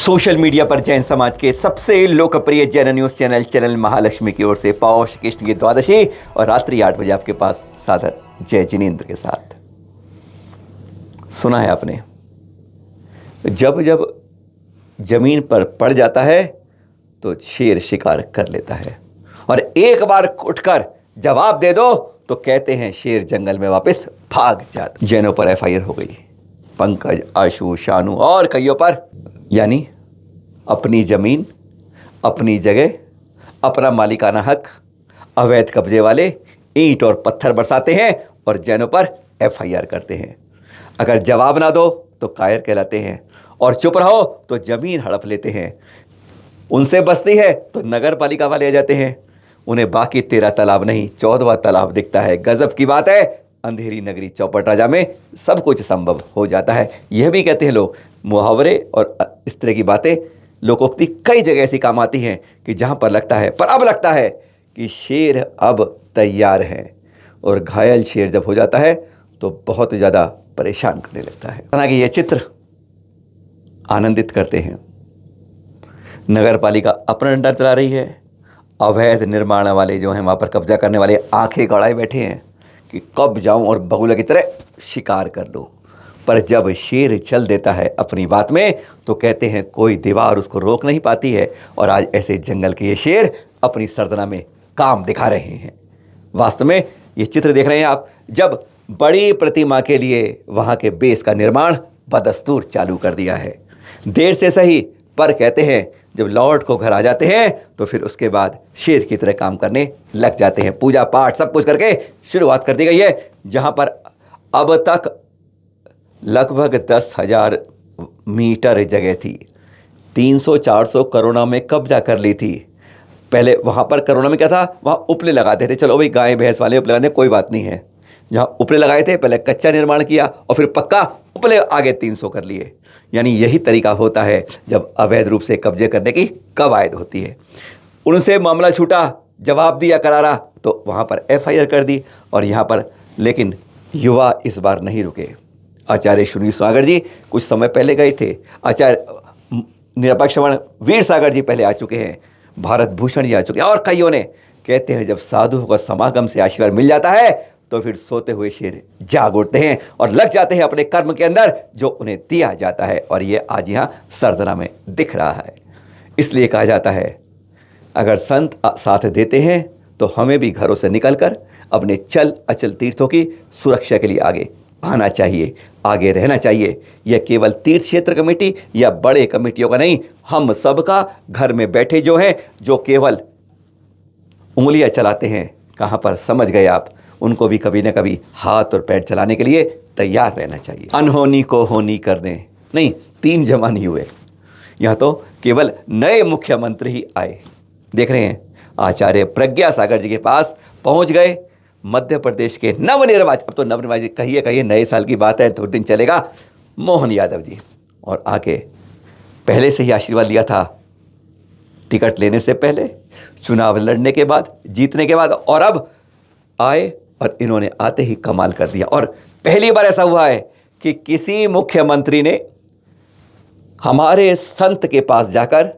Social media पर जैन समाज के सबसे लोकप्रिय जैन न्यूज चैनल महालक्ष्मी की ओर से पौष कृष्ण की द्वादशी और रात्रि 8 बजे आपके पास सादर जय जिनेंद्र के साथ। सुना है आपने, जब जब जमीन पर पड़ जाता है तो शेर शिकार कर लेता है और एक बार उठकर जवाब दे दो तो कहते हैं शेर जंगल में वापस भाग जाता। जैनों पर एफआईआर हो गई, पंकज, आशु, शानू और कईयों पर। यानी अपनी जमीन, अपनी जगह, अपना मालिकाना हक अवैध कब्जे वाले ईंट और पत्थर बरसाते हैं और जैनों पर एफआईआर करते हैं। अगर जवाब ना दो तो कायर कहलाते हैं और चुप रहो तो जमीन हड़प लेते हैं। उनसे बस्ती है तो नगर पालिका वाले आ जाते हैं। उन्हें बाकी 13 तालाब नहीं 14वां तालाब दिखता है। गजब की बात है, अंधेरी नगरी चौपट राजा में सब कुछ संभव हो जाता है। यह भी कहते हैं लोग। मुहावरे और इस तरह की बातें, लोकोक्ति कई जगह ऐसी काम आती हैं कि जहां पर लगता है, पर अब लगता है कि शेर अब तैयार है और घायल शेर जब हो जाता है तो बहुत ज़्यादा परेशान करने लगता है। हालांकि ये चित्र आनंदित करते हैं। नगर पालिका अपना डंडा चला रही है, अवैध निर्माण वाले जो हैं वहाँ पर कब्जा करने वाले आंखें गड़ाए बैठे हैं कि कब जाऊं और बगुला की तरह शिकार कर लूं। पर जब शेर चल देता है अपनी बात में तो कहते हैं कोई दीवार उसको रोक नहीं पाती है। और आज ऐसे जंगल के ये शेर अपनी सरदना में काम दिखा रहे हैं। वास्तव में ये चित्र देख रहे हैं आप, जब बड़ी प्रतिमा के लिए वहाँ के बेस का निर्माण बदस्तूर चालू कर दिया है। देर से सही, पर कहते हैं जब लौट को घर आ जाते हैं तो फिर उसके बाद शेर की तरह काम करने लग जाते हैं। पूजा पाठ सब कुछ करके शुरुआत कर दी गई है। जहाँ पर अब तक लगभग 10,000 मीटर जगह थी, 300-400 करोड़ में कब्जा कर ली थी। पहले वहाँ पर करोड़ में क्या था, वहाँ उपले लगाते थे। चलो भाई, गाय भैंस वाले उपले लगाते, कोई बात नहीं है। जहाँ उपले लगाए थे पहले कच्चा निर्माण किया और फिर पक्का उपले आगे 300 कर लिए। यानी यही तरीका होता है जब अवैध रूप से कब्जे करने की कवायद होती है। उनसे मामला छूटा, जवाब दिया करारा तो वहाँ पर एफआईआर कर दी। और यहाँ पर लेकिन युवा इस बार नहीं रुके। आचार्य सुनील सागर जी कुछ समय पहले गए थे, आचार्य निरपेक्षवण वीर सागर जी पहले आ चुके हैं, भारत भूषण जी आ चुके हैं और कईयों ने। कहते हैं जब साधुओं का समागम से आशीर्वाद मिल जाता है तो फिर सोते हुए शेर जाग उठते हैं और लग जाते हैं अपने कर्म के अंदर जो उन्हें दिया जाता है। और ये आज यहाँ सरदना में दिख रहा है। इसलिए कहा जाता है अगर संत साथ देते हैं तो हमें भी घरों से निकलकर अपने चल अचल तीर्थों की सुरक्षा के लिए आगे आना चाहिए, आगे रहना चाहिए। यह केवल तीर्थ क्षेत्र कमेटी या बड़े कमेटियों का नहीं, हम सबका घर में बैठे जो हैं, जो केवल उंगलियां चलाते हैं, कहाँ पर समझ गए आप, उनको भी कभी ना कभी हाथ और पैर चलाने के लिए तैयार रहना चाहिए। अनहोनी को होनी कर दें, नहीं 3 जमा नहीं हुए। यहाँ तो केवल नए मुख्यमंत्री ही आए। देख रहे हैं आचार्य प्रज्ञा सागर जी के पास पहुँच गए। मध्य प्रदेश के नवनिर्वाचित, अब तो नवनिर्वाचित कहिए नए साल की बात है, थोड़े दिन चलेगा, मोहन यादव जी। और आके पहले से ही आशीर्वाद लिया था, टिकट लेने से पहले, चुनाव लड़ने के बाद, जीतने के बाद, और अब आए और इन्होंने आते ही कमाल कर दिया। और पहली बार ऐसा हुआ है कि किसी मुख्यमंत्री ने हमारे संत के पास जाकर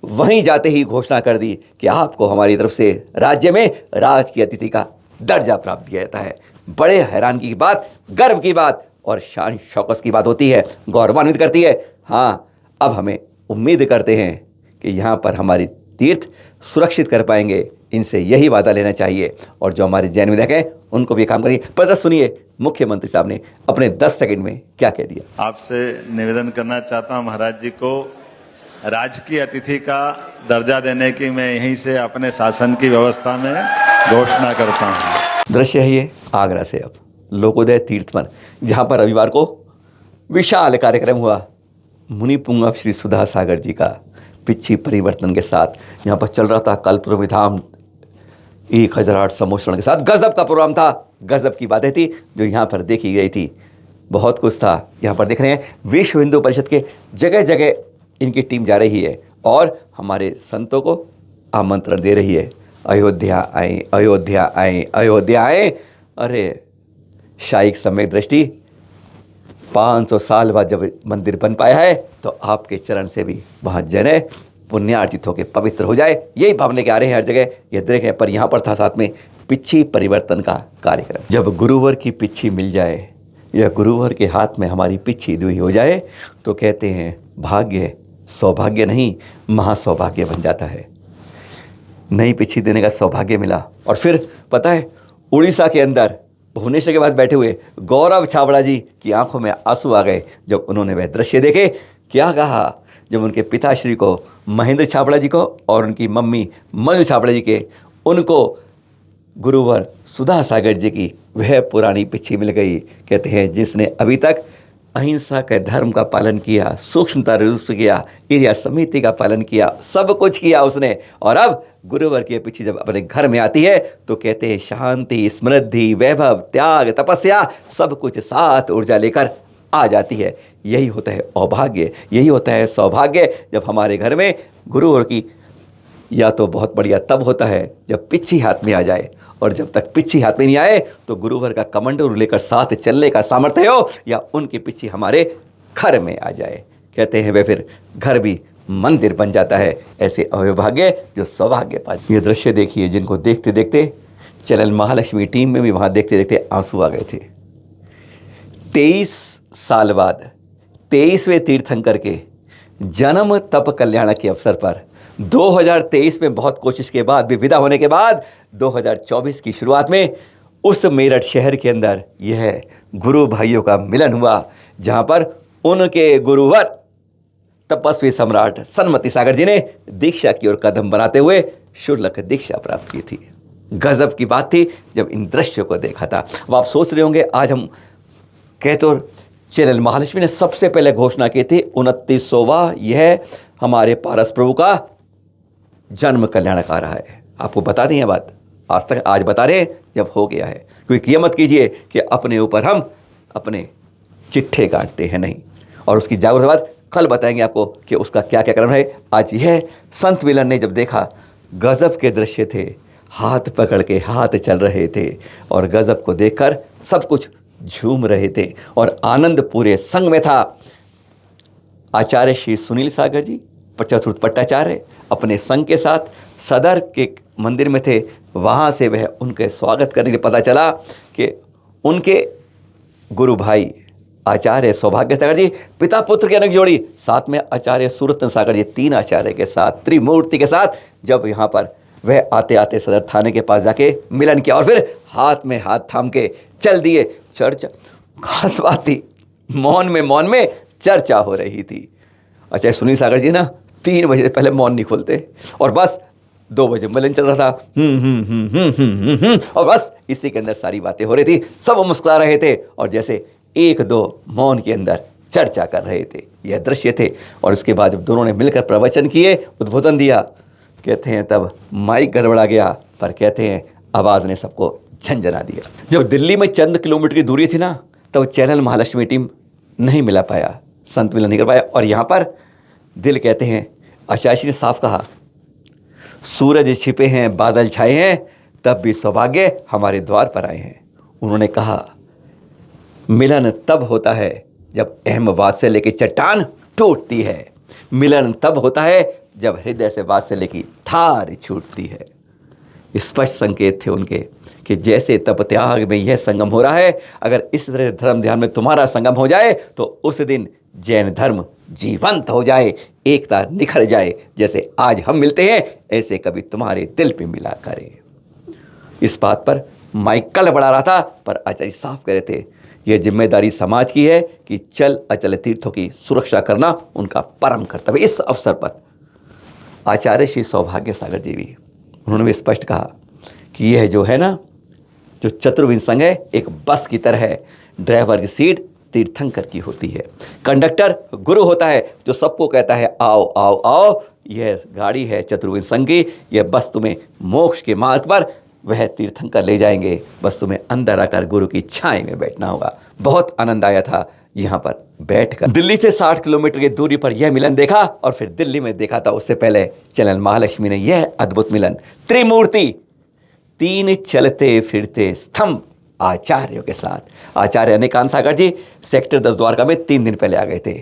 वहीं जाते ही घोषणा कर दी कि आपको हमारी तरफ से राज्य में राजकीय अतिथि का दर्जा प्राप्त किया जाता है। बड़े हैरानगी की बात, गर्व की बात और शान शौकत की बात होती है, गौरवान्वित करती है। हाँ, अब हमें उम्मीद करते हैं कि यहाँ पर हमारी तीर्थ सुरक्षित कर पाएंगे। इनसे यही वादा लेना चाहिए और जो हमारे जैन विधायक हैं उनको भी काम करिए। पर सुनिए मुख्यमंत्री साहब ने अपने 10 सेकंड में क्या कह दिया। आपसे निवेदन करना चाहता हूं महाराज जी को राजकीय अतिथि का दर्जा देने की मैं यहीं से अपने शासन की व्यवस्था में घोषणा करता हूं। दृश्य है ये आगरा से अब लोकोदय तीर्थ पर, जहाँ पर रविवार को विशाल कार्यक्रम हुआ। मुनि पुंगव श्री सुधा सागर जी का पिछी परिवर्तन के साथ यहाँ पर चल रहा था कल्पतरु विधाम 1008 समोषण के साथ। गजब का प्रोग्राम था, गजब की बातें थी जो यहाँ पर देखी गई थी। बहुत कुछ था। यहाँ पर देख रहे हैं विश्व हिंदू परिषद के जगह जगह इनकी टीम जा रही है और हमारे संतों को आमंत्रण दे रही है, अयोध्या आए, अयोध्या आए, अयोध्या आए। अरे शाही समय दृष्टि 500 साल बाद जब मंदिर बन पाया है तो आपके चरण से भी वहाँ जने पुण्यार्जित होकर पवित्र हो जाए, यही भावना के आ रहे हैं हर जगह। ये देख रहे हैं, पर यहाँ पर था साथ में पिच्छी परिवर्तन का कार्यक्रम। जब गुरुवर की पिच्छी मिल जाए या गुरुवर के हाथ में हमारी पिच्छी दुई हो जाए तो कहते हैं भाग्य सौभाग्य नहीं महासौभाग्य बन जाता है। नई पिच्छी देने का सौभाग्य मिला। और फिर पता है, उड़ीसा के अंदर भुवनेश्वर के पास बैठे हुए गौरव छाबड़ा जी की आंखों में आंसू आ गए जब उन्होंने वह दृश्य देखे। क्या कहा जब उनके पिताश्री को महेंद्र छाबड़ा जी को और उनकी मम्मी मंजू छाबड़ा जी के उनको गुरुवर सुधा सागर जी की वह पुरानी पिच्छी मिल गई। कहते हैं जिसने अभी तक अहिंसा के धर्म का पालन किया, सूक्ष्मता रूप से किया, एरिया समिति का पालन किया, सब कुछ किया उसने, और अब गुरुवर की पिच्छी जब अपने घर में आती है तो कहते हैं शांति, समृद्धि, वैभव, त्याग, तपस्या सब कुछ साथ ऊर्जा लेकर आ जाती है। यही होता है औभाग्य, यही होता है सौभाग्य जब हमारे घर में गुरुवर की। या तो बहुत बढ़िया तब होता है जब पिच्छी हाथ में आ जाए, और जब तक पिच्छी हाथ में नहीं आए तो गुरुवर का कमंडल लेकर साथ चलने का सामर्थ्य हो, या उनकी पिच्छी हमारे घर में आ जाए। कहते हैं वे फिर घर भी मंदिर बन जाता है। ऐसे अवभाग्य जो सौभाग्य पाए। ये दृश्य देखिए, जिनको देखते देखते चैनल महालक्ष्मी टीम में भी वहाँ देखते देखते आंसू आ गए थे। 23 साल बाद 23वें तीर्थंकर के जन्म तप कल्याण के अवसर पर 2023 में बहुत कोशिश के बाद भी विदा होने के बाद 2024 की शुरुआत में उस मेरठ शहर के अंदर यह गुरु भाइयों का मिलन हुआ, जहां पर उनके गुरुवर तपस्वी सम्राट सन्मति सागर जी ने दीक्षा की ओर कदम बनाते हुए शुल्क दीक्षा प्राप्त की थी। गजब की बात थी जब इन दृश्यों को देखा था। अब आप सोच रहे होंगे, आज हम कहते तो चैनल महालक्ष्मी ने सबसे पहले घोषणा की थी 29वां यह हमारे पारस प्रभु का जन्म कल्याणक आ रहा है। आपको बता दें यह बात, आज बता रहे हैं जब हो गया है। क्योंकि ये मत कीजिए कि अपने ऊपर हम अपने चिट्ठे काटते हैं, नहीं। और उसकी जागरूकता बाद कल बताएंगे आपको कि उसका क्या क्या क्रम है। आज यह संत मिलन ने जब देखा, गजब के दृश्य थे, हाथ पकड़ के हाथ चल रहे थे और गजब को देखकर सब कुछ झूम रहे थे और आनंद पूरे संग में था। आचार्य श्री सुनील सागर जी चतुर्थ पट्टाचार्य अपने संघ के साथ सदर के मंदिर में थे। वहाँ से वह उनके स्वागत करने के लिए पता चला कि उनके गुरु भाई आचार्य सौभाग्य सागर जी पिता पुत्र की अनेक जोड़ी, साथ में आचार्य सूरतन सागर जी, 3 आचार्य के साथ त्रिमूर्ति के साथ जब यहाँ पर वह आते आते सदर थाने के पास जाके मिलन किया और फिर हाथ में हाथ थाम के चल दिए। चर्चा खास बात थी, मौन में चर्चा हो रही थी। अच्छा, सुनील सागर जी ना 3 बजे से पहले मौन नहीं खोलते और बस 2 बजे मिलन चल रहा था। और बस इसी के अंदर सारी बातें हो रही थी, सब मुस्कुरा रहे थे और जैसे 1-2 मौन के अंदर चर्चा कर रहे थे। यह दृश्य थे। और उसके बाद जब दोनों ने मिलकर प्रवचन किए, उद्बोधन दिया, कहते हैं तब माइक गड़बड़ा गया, पर कहते हैं आवाज़ ने सबको झंझना दिया। जब दिल्ली में चंद किलोमीटर की दूरी थी ना, तब चैनल महालक्ष्मी टीम नहीं मिला पाया, संत मिलन नहीं कर पाया। और यहाँ पर दिल, कहते हैं आचार्य ने साफ कहा, सूरज छिपे हैं, बादल छाए हैं, तब भी सौभाग्य हमारे द्वार पर आए हैं। उन्होंने कहा मिलन तब होता है जब अहम वात्सल्य की चट्टान टूटती है, मिलन तब होता है जब हृदय से वात्सल्य की धार छूटती है। स्पष्ट संकेत थे उनके कि जैसे तप त्याग में यह संगम हो रहा है, अगर इस तरह धर्म ध्यान में तुम्हारा संगम हो जाए तो उस दिन जैन धर्म जीवंत हो जाए, एकता निखर जाए। जैसे आज हम मिलते हैं ऐसे कभी तुम्हारे दिल पे मिला करे। इस बात पर माइक कल बढ़ा रहा था, पर आचार्य साफ कह रहे थे यह जिम्मेदारी समाज की है कि चल अचल तीर्थों की सुरक्षा करना उनका परम कर्तव्य। इस अवसर पर आचार्य श्री सौभाग्य सागर जी भी, उन्होंने भी स्पष्ट कहा कि यह जो है ना, जो चतुर्विंश संघ है, एक बस की तरह है। ड्राइवर की सीट तीर्थंकर की होती है, कंडक्टर गुरु होता है जो सबको कहता है आओ आओ आओ। यह गाड़ी है चतुर्विंश संघ की, यह बस तुम्हें मोक्ष के मार्ग पर वह तीर्थंकर ले जाएंगे। बस तुम्हें अंदर आकर गुरु की छाया में बैठना होगा। बहुत आनंद आया था यहाँ पर बैठकर। दिल्ली से 60 किलोमीटर की दूरी पर यह मिलन देखा और फिर दिल्ली में देखा था उससे पहले चैनल महालक्ष्मी ने यह अद्भुत मिलन। त्रिमूर्ति, 3 चलते फिरते स्तंभ आचार्यों के साथ। आचार्य अनिकांत सागर जी सेक्टर 10 द्वारका में 3 दिन पहले आ गए थे।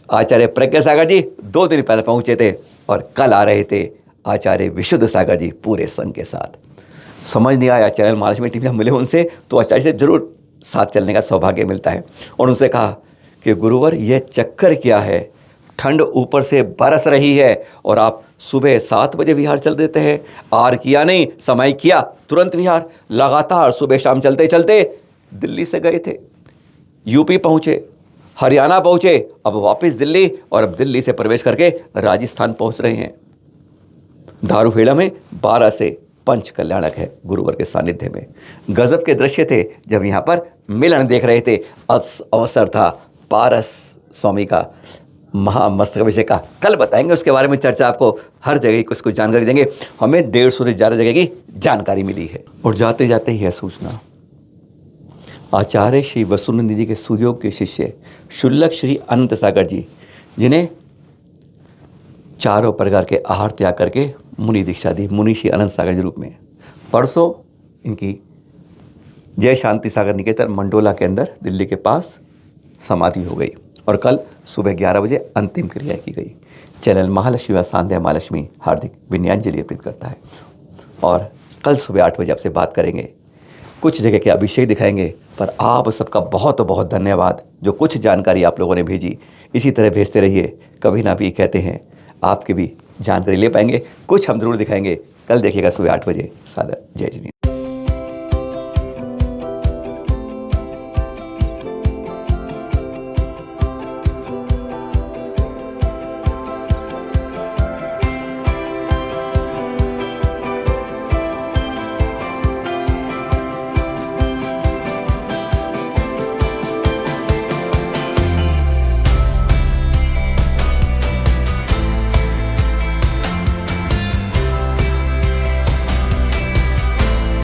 आचार्य प्रज्ञा सागर जी 2 दिन पहले पहुंचे थे और कल आ रहे थे आचार्य विशुद्ध सागर जी पूरे संघ के साथ। समझ नहीं आया, चैनल महालक्ष्मी टीम से मिले उनसे तो आचार्य से जरूर साथ चलने का सौभाग्य मिलता है। और उनसे कहा कि गुरुवर ये चक्कर क्या है, ठंड ऊपर से बरस रही है और आप सुबह 7 बजे विहार चल देते हैं। आर किया नहीं, समय किया, तुरंत विहार लगातार सुबह शाम चलते चलते दिल्ली से गए थे, यूपी पहुँचे, हरियाणा पहुँचे, अब वापस दिल्ली और अब दिल्ली से प्रवेश करके राजस्थान पहुँच रहे हैं। दारूखेड़ा में 12 से पंच कल्याणक है गुरुवर के सानिध्य में। गजब के दृश्य थे जब यहाँ पर मिलन देख रहे थे। अवसर था पारस स्वामी का महामस्तकाभिषेक का। कल बताएंगे उसके बारे में चर्चा, आपको हर जगह कुछ कुछ जानकारी देंगे। हमें 150 से ज़्यादा जगह की जानकारी मिली है। और जाते जाते ही है सूचना, आचार्य श्री वसुनंद जी के सुयोग के शिष्य शुल्लक श्री अनंत सागर जी, जिन्हें चारों प्रकार के आहार त्याग करके मुनि दीक्षा दी, मुनि श्री अनंत सागर जी रूप में। परसों इनकी जय शांति सागर निकेतन मंडोला के अंदर दिल्ली के पास समाधि हो गई और कल सुबह 11 बजे अंतिम क्रिया की गई। चैनल महालक्ष्मी व सांध्या महालक्ष्मी हार्दिक विनयाञ्जलि अर्पित करता है और कल सुबह 8 बजे आपसे बात करेंगे, कुछ जगह के अभिषेक दिखाएंगे। पर आप सबका बहुत बहुत धन्यवाद, जो कुछ जानकारी आप लोगों ने भेजी इसी तरह भेजते रहिए। कभी ना भी कहते हैं आपके भी जानकारी ले पाएंगे, कुछ हम जरूर दिखाएंगे। कल देखिएगा सुबह 8 बजे। सादर जय जिनेंद्र।